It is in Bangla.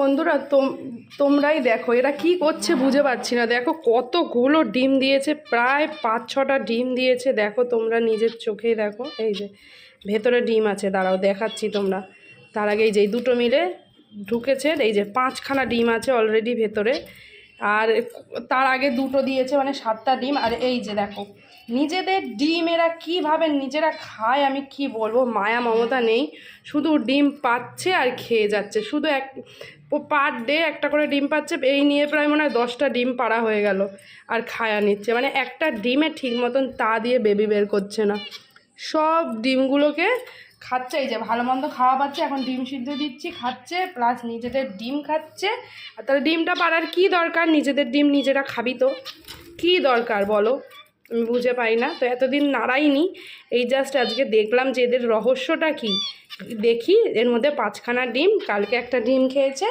বন্ধুরা তোমরাই দেখো এরা কি করছে বুঝে পাচ্ছি না। দেখো কতগুলো ডিম দিয়েছে, প্রায় 5-6টা ডিম দিয়েছে। দেখো তোমরা নিজের চোখেই দেখো, এই যে ভেতরে ডিম আছে, দাঁড়াও দেখাচ্ছি তোমরা। তার আগে এই যে দুটো মিলে ঢুকেছে, এই যে 5খানা ডিম আছে অলরেডি ভেতরে। আর তার আগে দুটো দিয়েছে, মানে 7টা ডিম। আর এই যে দেখো নিজেদের ডিম এরা কীভাবে নিজেরা খায় আমি কি বলবো, মায়া মমতা নেই। শুধু ডিম পাচ্ছে আর খেয়ে যাচ্ছে, শুধু পার ডে একটা করে ডিম পাচ্ছে। এই নিয়ে প্রায় মনে হয় 10টা ডিম পাড়া হয়ে গেল, আর খায়া নিচ্ছে। মানে একটা ডিমে ঠিক মতন তা দিয়ে বেবি বের করছে না, সব ডিমগুলোকে খাচ্ছে। এই যে ভালো মন্দ খাওয়া পাচ্ছে, এখন ডিম সিদ্ধ দিচ্ছি, খাচ্ছে, প্লাস নিজেদের ডিম খাচ্ছে। আর তাহলে ডিমটা পাড়ার কী দরকার? নিজেদের ডিম নিজেরা খাবি তো, কী দরকার বলো? আমি বুঝে পাই না। তো এতদিন নাড়াইনি, এই জাস্ট আজকে দেখলাম যে এদের রহস্যটা কি। দেখি এর মধ্যে 5খানা ডিম, কালকে একটা ডিম খেয়েছে।